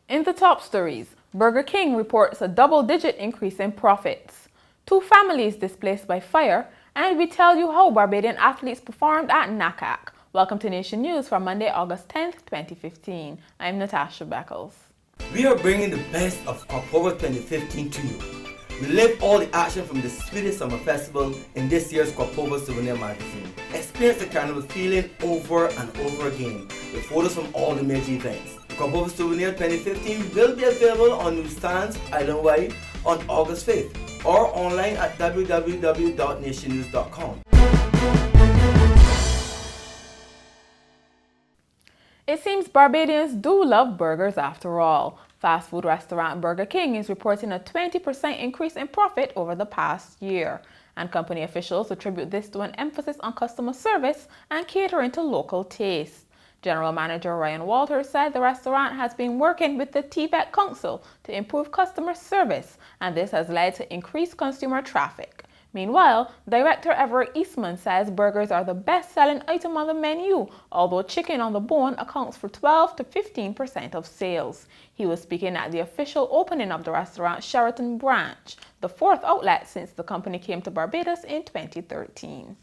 In the top stories, Burger King reports a double-digit increase in profits. 2 families displaced by fire, and we tell you how Barbadian athletes performed at NACAC. Welcome to Nation News for Monday, August 10th, 2015. I'm Natasha Beckles. We are bringing the best of Cupcakes 2015 to you. Relive all the action from the sweetest summer festival in this year's Cupcakes Souvenir magazine. Experience the carnival feeling over and over again with photos from all the major events. Cupcakes Souvenir 2015 will be available on newsstands island-wide on August 5th or online at www.nationnews.com. It seems Barbadians do love burgers after all. Fast food restaurant Burger King is reporting a 20% increase in profit over the past year, and company officials attribute this to an emphasis on customer service and catering to local tastes. General Manager Ryan Walters said the restaurant has been working with the TVET Council to improve customer service, and this has led to increased consumer traffic. Meanwhile, Director Everett Eastman says burgers are the best-selling item on the menu, although chicken on the bone accounts for 12 to 15% of sales. He was speaking at the official opening of the restaurant Sheraton Branch, the 4th outlet since the company came to Barbados in 2013.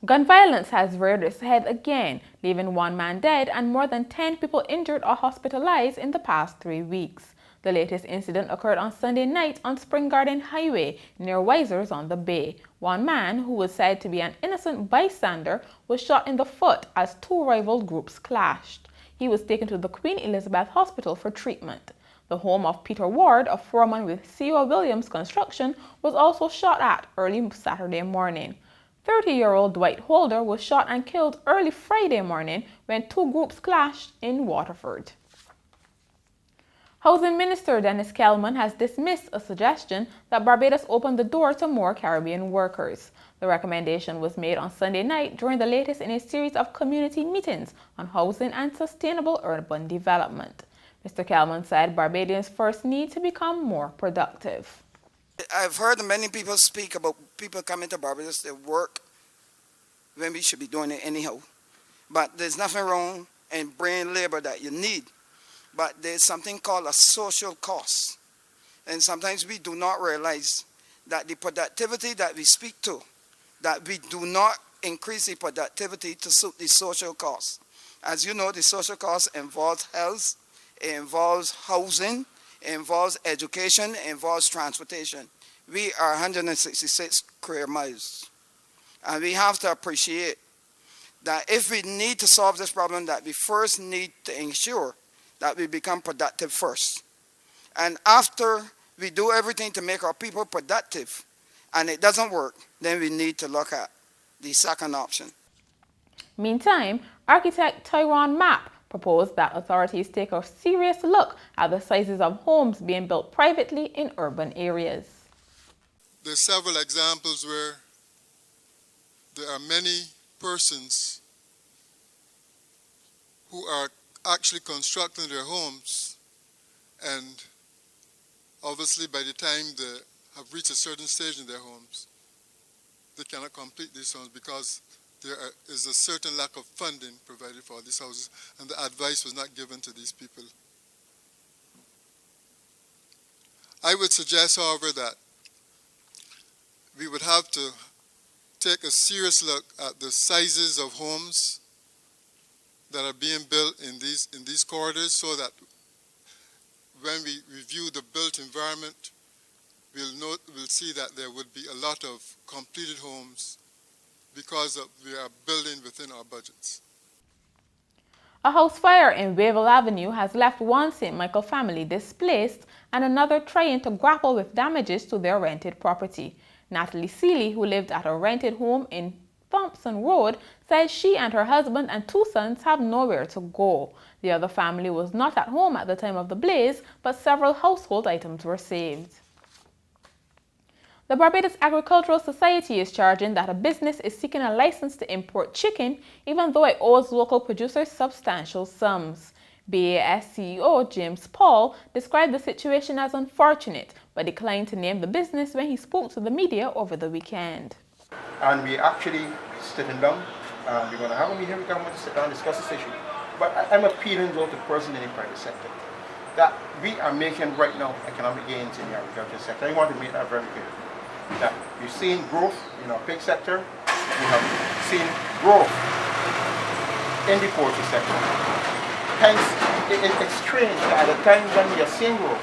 Gun violence has reared its head again, leaving 1 man dead and more than 10 people injured or hospitalized in the past 3 weeks. The latest incident occurred on Sunday night on Spring Garden Highway near Wisers on the Bay. 1 man, who was said to be an innocent bystander, was shot in the foot as 2 rival groups clashed. He was taken to the Queen Elizabeth Hospital for treatment. The home of Peter Ward, a foreman with C.O. Williams Construction, was also shot at early Saturday morning. 30-year-old Dwight Holder was shot and killed early Friday morning when 2 groups clashed in Waterford. Housing Minister Dennis Kelman has dismissed a suggestion that Barbados open the door to more Caribbean workers. The recommendation was made on Sunday night during the latest in a series of community meetings on housing and sustainable urban development. Mr. Kelman said Barbadians first need to become more productive. I've heard many people speak about people coming to Barbados to work when we should be doing it anyhow. But there's nothing wrong in bringing labor that you need. But there's something called a social cost. And sometimes we do not realize that the productivity that we speak to, that we do not increase the productivity to suit the social cost. As you know, the social cost involves health, it involves housing, it involves education, it involves transportation. We are 166 square miles. And we have to appreciate that if we need to solve this problem, that we first need to ensure that we become productive first. And after we do everything to make our people productive and it doesn't work, then we need to look at the second option. Meantime, architect Tyrone Mapp proposed that authorities take a serious look at the sizes of homes being built privately in urban areas. There are several examples where there are many persons who are actually constructing their homes, and obviously by the time they have reached a certain stage in their homes, they cannot complete these homes because there is a certain lack of funding provided for these houses, and the advice was not given to these people. I would suggest, however, that we would have to take a serious look at the sizes of homes that are being built in these corridors, so that when we review the built environment, we'll see that there would be a lot of completed homes because we are building within our budgets. A house fire in Wavell Avenue has left 1 St. Michael family displaced and another trying to grapple with damages to their rented property. Natalie Seeley, who lived at a rented home in Thompson Road, says she and her husband and 2 sons have nowhere to go. The other family was not at home at the time of the blaze, but several household items were saved. The Barbados Agricultural Society is charging that a business is seeking a license to import chicken, even though it owes local producers substantial sums. BAS CEO James Paul described the situation as unfortunate, but declined to name the business when he spoke to the media over the weekend. And we actually sitting down, and we're going to have a meeting with government to sit down and discuss this issue. But I'm appealing though to the person in the private sector. that we are making right now economic gains in the agriculture sector. I want to make that very clear. That we've seen growth in our pig sector, we have seen growth in the poultry sector. Hence, it's strange that at a time when we are seeing growth,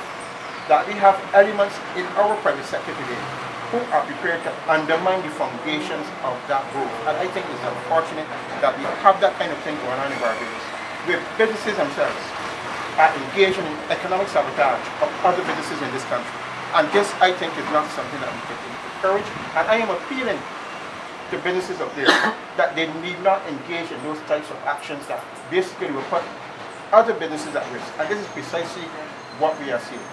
that we have elements in our private sector today who are prepared to undermine the foundations of that growth. And I think it's unfortunate that we have that kind of thing going on in Barbados, where businesses themselves are engaged in economic sabotage of other businesses in this country. And this, I think, is not something that we can encourage. And I am appealing to businesses up there that they need not engage in those types of actions that basically will put other businesses at risk. And this is precisely what we are seeing.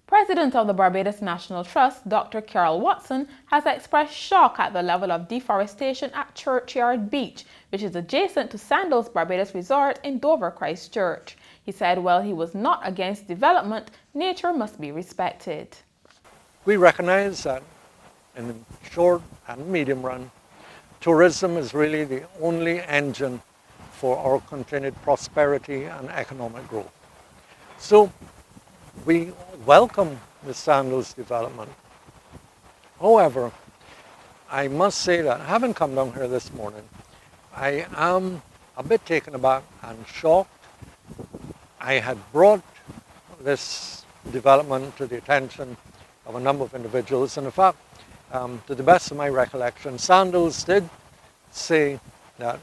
President of the Barbados National Trust, Dr. Carol Watson, has expressed shock at the level of deforestation at Churchyard Beach, which is adjacent to Sandals Barbados Resort in Dover, Christchurch. He said while he was not against development, nature must be respected. We recognize that in the short and medium run, tourism is really the only engine for our continued prosperity and economic growth. So we welcome the Sandals development. However, I must say that having come down here this morning, I am a bit taken aback and shocked. I had brought this development to the attention of a number of individuals, and in fact, to the best of my recollection, Sandals did say that,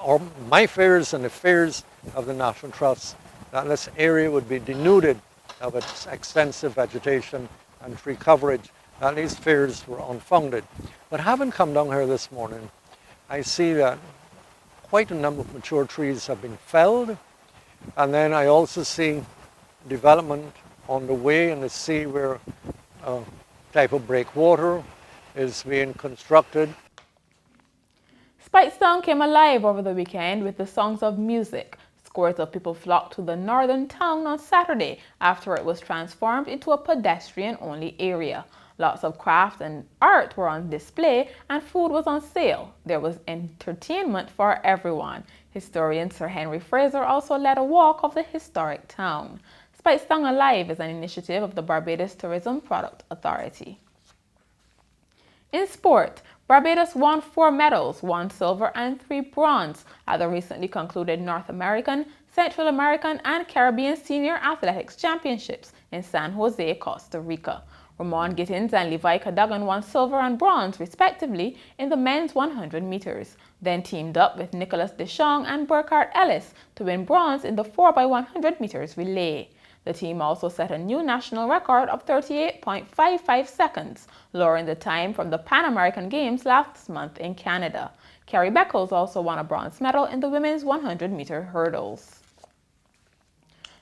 or my fears and the fears of the National Trust, that this area would be denuded of its extensive vegetation and tree coverage, that these fears were unfounded. But having come down here this morning, I see that quite a number of mature trees have been felled, and then I also see development on the way in the sea where a type of breakwater is being constructed. Speightstown came alive over the weekend with the songs of music. Scores of people flocked to the northern town on Saturday after it was transformed into a pedestrian-only area. Lots of craft and art were on display and food was on sale. There was entertainment for everyone. Historian Sir Henry Fraser also led a walk of the historic town. Speightstown Alive is an initiative of the Barbados Tourism Product Authority. In sport, Barbados won 4 medals, 1 silver and 3 bronze at the recently concluded North American, Central American and Caribbean Senior Athletics Championships in San Jose, Costa Rica. Ramon Gittins and Levi Cadogan won silver and bronze, respectively, in the men's 100 meters, then teamed up with Nicholas Deschamps and Burkhart Ellis to win bronze in the 4x100 meters relay. The team also set a new national record of 38.55 seconds, lowering the time from the Pan American Games last month in Canada. Carrie Beckles also won a bronze medal in the women's 100-meter hurdles.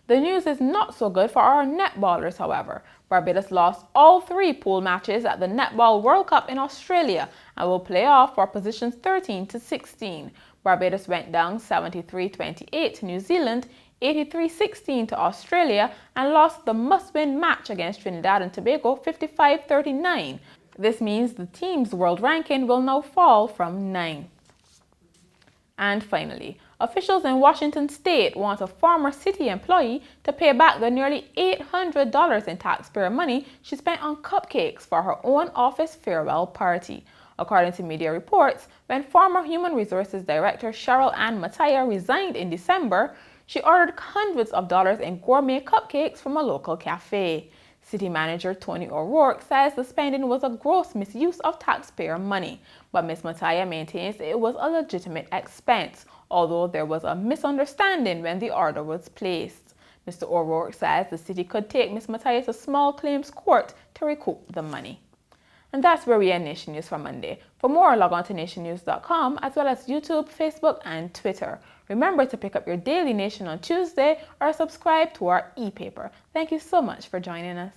The news is not so good for our netballers, however. Barbados lost all 3 pool matches at the Netball World Cup in Australia and will play off for positions 13 to 16. Barbados went down 73-28 to New Zealand, 83-16 to Australia, and lost the must-win match against Trinidad and Tobago 55-39. This means the team's world ranking will now fall from 9th. And finally, officials in Washington state want a former city employee to pay back the nearly $800 in taxpayer money she spent on cupcakes for her own office farewell party. According to media reports, when former Human Resources Director Cheryl Ann Mattia resigned in December, she ordered hundreds of dollars in gourmet cupcakes from a local cafe. City Manager Tony O'Rourke says the spending was a gross misuse of taxpayer money, but Ms. Mattia maintains it was a legitimate expense, although there was a misunderstanding when the order was placed. Mr. O'Rourke says the city could take Ms. Mattia to small claims court to recoup the money. And that's where we end Nation News for Monday. For more, log on to nationnews.com as well as YouTube, Facebook, and Twitter. Remember to pick up your Daily Nation on Tuesday or subscribe to our e-paper. Thank you so much for joining us.